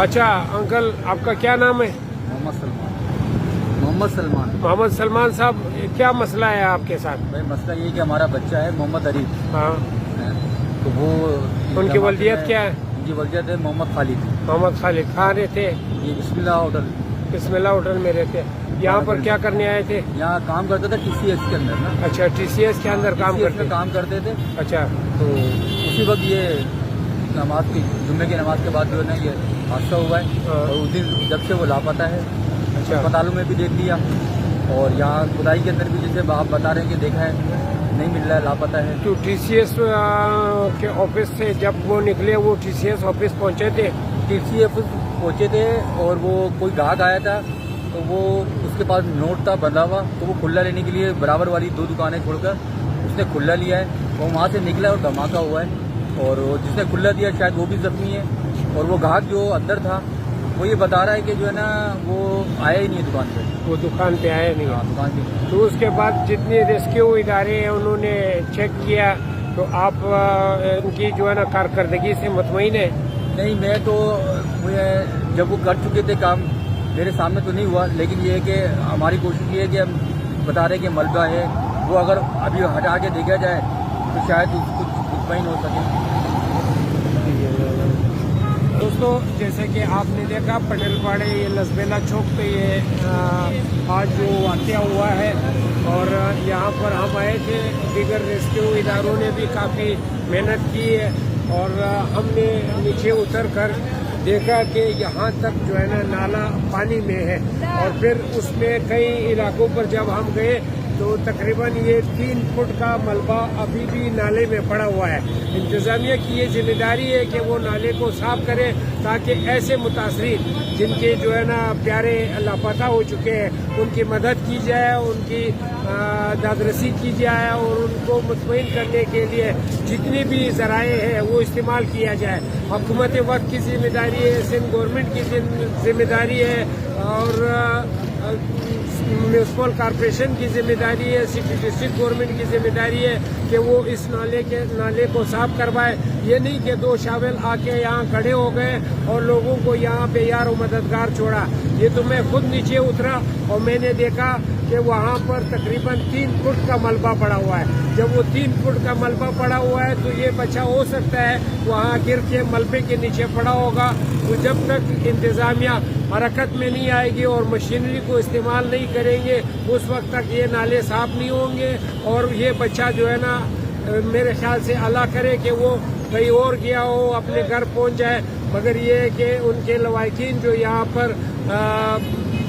اچھا انکل، آپ کا کیا نام ہے؟ محمد سلمان۔ محمد سلمان۔ محمد سلمان صاحب، کیا مسئلہ ہے آپ کے ساتھ؟ بھائی مسئلہ یہ کہ ہمارا بچہ ہے محمد عریف، ہاں، تو وہ ان کی والدیت کیا ہے؟ ان کی والدیت ہے محمد خالد۔ محمد خالد کہاں رہتے؟ یہ بسم اللہ ہوٹل، بسم اللہ ہوٹل میں رہتے۔ یہاں پر کیا کرنے آئے تھے؟ یہاں کام کرتا تھا TCS کے اندر نا۔ اچھا، TCS کے اندر کام TCS کرتے میں کام کرتے تھے، اچھا، تو اسی وقت یہ نماز کی جمعے کی نماز کے بعد جو ہے نا یہ حادثہ ہوا ہے، اور اس دن جب سے وہ لاپتہ ہے۔ اچھا، اسپتالوں میں بھی دیکھ لیا، اور یہاں خدائی کے اندر بھی جیسے آپ بتا رہے ہیں کہ دیکھا ہے نہیں مل رہا ہے، لاپتہ ہے۔ تو TCS کے آفس سے جب وہ نکلے، وہ TCS آفس پہنچے تھے؟ TCS پہنچے تھے، اور وہ کوئی گاہک آیا تھا، تو وہ اس کے پاس نوٹ تھا بندھا ہوا، تو وہ کھلا لینے کے لیے برابر والی 2 دکانیں چھوڑ کر اس نے کھلا لیا ہے، وہ وہاں سے نکلا اور دھماکہ ہوا ہے، اور جس نے کھلا دیا شاید وہ بھی زخمی ہے، اور وہ گاہک جو اندر تھا وہ یہ بتا رہا ہے کہ جو ہے نا وہ آیا ہی نہیں ہے دکان پہ۔ وہ دکان پہ آئے نہیں؟ ہاں، دکان پہ۔ تو اس کے بعد جتنے ریسکیو ادارے ہیں انہوں نے چیک کیا، تو آپ ان کی جو ہے نا کارکردگی سے مطمئن ہیں؟ نہیں، میں تو جب وہ کر چکے تھے کام میرے سامنے تو نہیں ہوا، لیکن یہ ہے کہ ہماری کوشش یہ ہے کہ ہم بتا رہے ہیں کہ ملبہ ہے، وہ اگر ابھی ہٹا کے دیکھا جائے تو شاید کچھ مطمئن ہو سکے۔ دوستو، جیسے کہ آپ نے دیکھا پٹیل پاڑے یہ لسبیلا چوک پہ یہ آج جو واقعہ ہوا ہے، اور یہاں پر ہم آئے تھے، دیگر ریسکیو اداروں نے بھی کافی محنت کی ہے، اور ہم نے نیچے اتر کر دیکھا کہ یہاں تک جو ہے نا نالا پانی میں ہے، اور پھر اس میں کئی علاقوں پر جب ہم گئے تو تقریباً یہ 3 فٹ کا ملبہ ابھی بھی نالے میں پڑا ہوا ہے۔ انتظامیہ کی یہ ذمہ داری ہے کہ وہ نالے کو صاف کرے، تاکہ ایسے متاثرین جن کے جو ہے نا پیارے لاپتہ ہو چکے ہیں ان کی مدد کی جائے، ان کی دادرسی کی جائے، اور ان کو مطمئن کرنے کے لیے جتنی بھی ذرائع ہیں وہ استعمال کیا جائے۔ حکومت وقت کی ذمہ داری ہے، سندھ گورنمنٹ کی ذمہ داری ہے، اور میونسپل کارپوریشن کی ذمہ داری ہے، سٹی ڈسٹرکٹ گورنمنٹ کی ذمہ داری ہے کہ وہ اس نالے کو صاف کروائے۔ یہ نہیں کہ 2 شاول آ کے یہاں کھڑے ہو گئے اور لوگوں کو یہاں پہ یار و مددگار چھوڑا۔ یہ تو میں خود نیچے اترا اور میں نے دیکھا کہ وہاں پر تقریباً 3 فٹ کا ملبہ پڑا ہوا ہے۔ جب وہ 3 فٹ کا ملبہ پڑا ہوا ہے تو یہ بچہ ہو سکتا ہے وہاں گر کے ملبے کے نیچے پڑا ہوگا۔ تو جب تک انتظامیہ حرکت میں نہیں آئے گی اور مشینری کو استعمال نہیں کریں گے، اس وقت تک یہ نالے صاف نہیں ہوں گے، اور یہ بچہ جو ہے نا میرے خیال سے اللہ کرے کہ وہ کہیں اور گیا ہو، اپنے گھر پہنچ جائے، مگر یہ ہے کہ ان کے لواحقین جو یہاں پر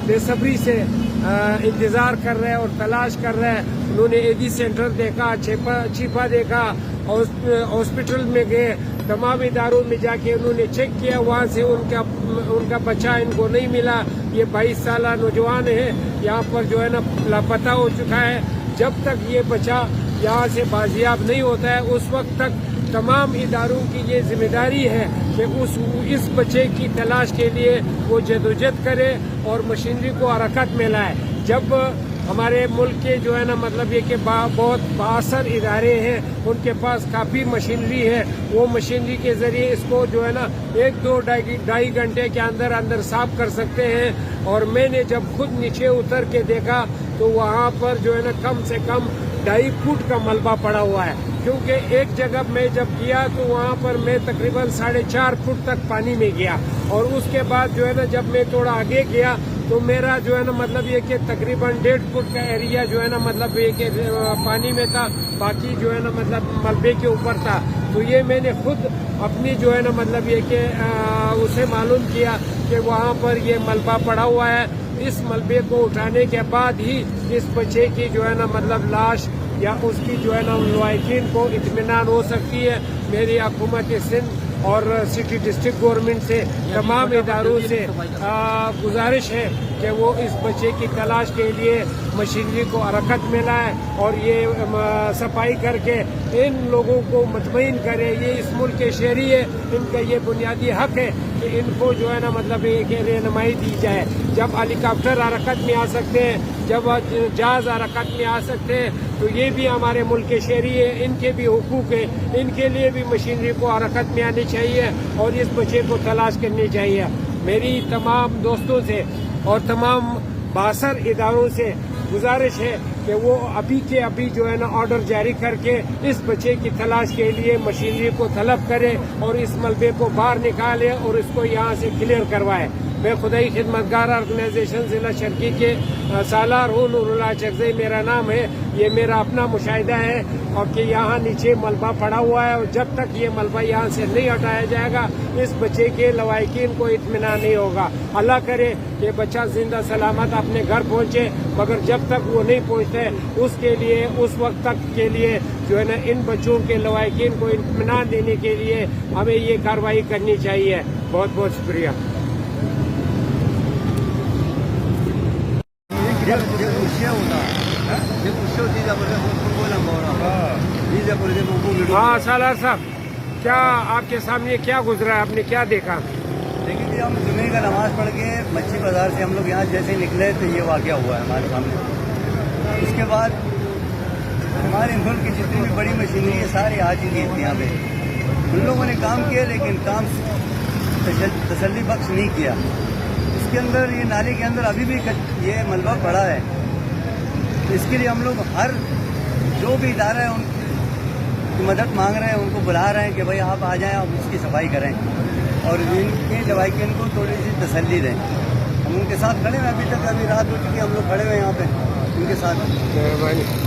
بے صبری سے انتظار کر رہے ہیں اور تلاش کر رہے ہیں، انہوں نے ایڈی سینٹر دیکھا، چھپا دیکھا، ہاسپٹل میں گئے، تمام اداروں میں جا کے انہوں نے چیک کیا، وہاں سے ان کا بچہ ان کو نہیں ملا۔ یہ 22 سالہ نوجوان ہے، یہاں پر جو ہے نا لاپتہ ہو چکا ہے۔ جب تک یہ بچہ یہاں سے بازیاب نہیں ہوتا ہے اس وقت تک تمام اداروں کی یہ ذمہ داری ہے کہ اس بچے کی تلاش کے لیے وہ جدوجہد کرے اور مشینری کو حرکت میں لائے۔ جب ہمارے ملک کے جو ہے نا مطلب یہ کہ بہت بااثر ادارے ہیں، ان کے پاس کافی مشینری ہے، وہ مشینری کے ذریعے اس کو جو ہے نا 1-2-2.5 گھنٹے کے اندر صاف کر سکتے ہیں۔ اور میں نے جب خود نیچے اتر کے دیکھا تو وہاں پر جو ہے نا کم سے کم 2.5 فٹ کا ملبہ پڑا ہوا ہے، کیونکہ ایک جگہ میں جب گیا تو وہاں پر میں تقریباً 4.5 فٹ تک پانی میں گیا، اور اس کے بعد جو ہے نا جب میں تھوڑا آگے گیا تو میرا جو ہے نا مطلب یہ کہ تقریباً 1.5 فٹ کا ایریا جو ہے نا مطلب یہ کہ پانی میں تھا، باقی جو ہے نا مطلب ملبے کے اوپر تھا۔ تو یہ میں نے خود اپنی جو ہے نا مطلب یہ کہ اسے معلوم کیا کہ وہاں پر یہ ملبہ پڑا ہوا ہے۔ اس ملبے کو اٹھانے کے بعد ہی اس بچے کی جو ہے نا مطلب لاش یا اس کی جو ہے نا لواحقین کو اطمینان ہو سکتی ہے۔ میری حکومت سندھ اور سٹی ڈسٹرکٹ گورنمنٹ سے تمام اداروں سے گزارش ہے کہ وہ اس بچے کی تلاش کے لیے مشینری کو حرکت میں لائے اور یہ صفائی کر کے ان لوگوں کو مطمئن کرے۔ یہ اس ملک کے شہری ہے، ان کا یہ بنیادی حق ہے کہ ان کو جو ہے نا مطلب ایک رہنمائی دی جائے۔ جب ہیلی کاپٹر حرکت میں آ سکتے ہیں، جب جہاز حرکت میں آ سکتے ہیں، تو یہ بھی ہمارے ملک کے شہری ہے، ان کے بھی حقوق ہیں، ان کے لیے بھی مشینری کو حرکت میں آنی چاہیے اور اس بچے کو تلاش کرنی چاہیے۔ میری تمام دوستوں سے اور تمام باثر اداروں سے گزارش ہے کہ وہ ابھی کے ابھی جو ہے نا آرڈر جاری کر کے اس بچے کی تلاش کے لیے مشینری کو طلب کرے اور اس ملبے کو باہر نکالے اور اس کو یہاں سے کلیئر کروائے. میں خدائی خدمتگار آرگنائزیشن ضلع شرقی کے سالار ہوں. نور اللہ چکزئی میرا نام ہے. یہ میرا اپنا مشاہدہ ہے اور کہ یہاں نیچے ملبہ پڑا ہوا ہے اور جب تک یہ ملبہ یہاں سے نہیں ہٹایا جائے گا اس بچے کے لواحقین کو اطمینان نہیں ہوگا. اللہ کرے کہ بچہ زندہ سلامت اپنے گھر پہنچے, مگر جب تک وہ نہیں پہنچتے اس کے لیے اس وقت تک کے لیے جو ہے نا ان بچوں کے لواحقین کو اطمینان دینے کے لیے ہمیں یہ کارروائی کرنی چاہیے. بہت بہت شکریہ. ہاں سالار صاحب, کیا آپ کے سامنے کیا گزرا ہے, آپ نے کیا دیکھا؟ دیکھیے جی, ہم جمعے کا نماز پڑھ کے مچھی بازار سے ہم لوگ یہاں جیسے ہی نکلے تو یہ واقعہ ہوا ہے ہمارے سامنے. اس کے بعد ہمارے ملک کی جتنی بھی بڑی مشینری ہے ساری آ چکی تھی یہاں پہ. ان لوگوں نے کام کیا لیکن کام تسلی بخش نہیں کیا. اس کے اندر یہ نالی کے اندر ابھی بھی یہ ملبہ پڑا ہے. اس کے لیے ہم لوگ ہر جو بھی ادارہ ہے ان کی مدد مانگ رہے ہیں, ان کو بلا رہے ہیں کہ بھائی آپ آ جائیں, آپ اس کی صفائی کریں اور ان کے لواحقین کو تھوڑی سی تسلی دیں. ہم ان کے ساتھ کھڑے ہیں, ابھی تک ابھی رات ہو چکی ہے, ہم لوگ کھڑے ہوئے ہیں یہاں پہ ان کے ساتھ. مہربانی.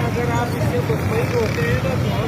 اگر آپ اس سے مطمئن ہوتے ہیں نا تو ہم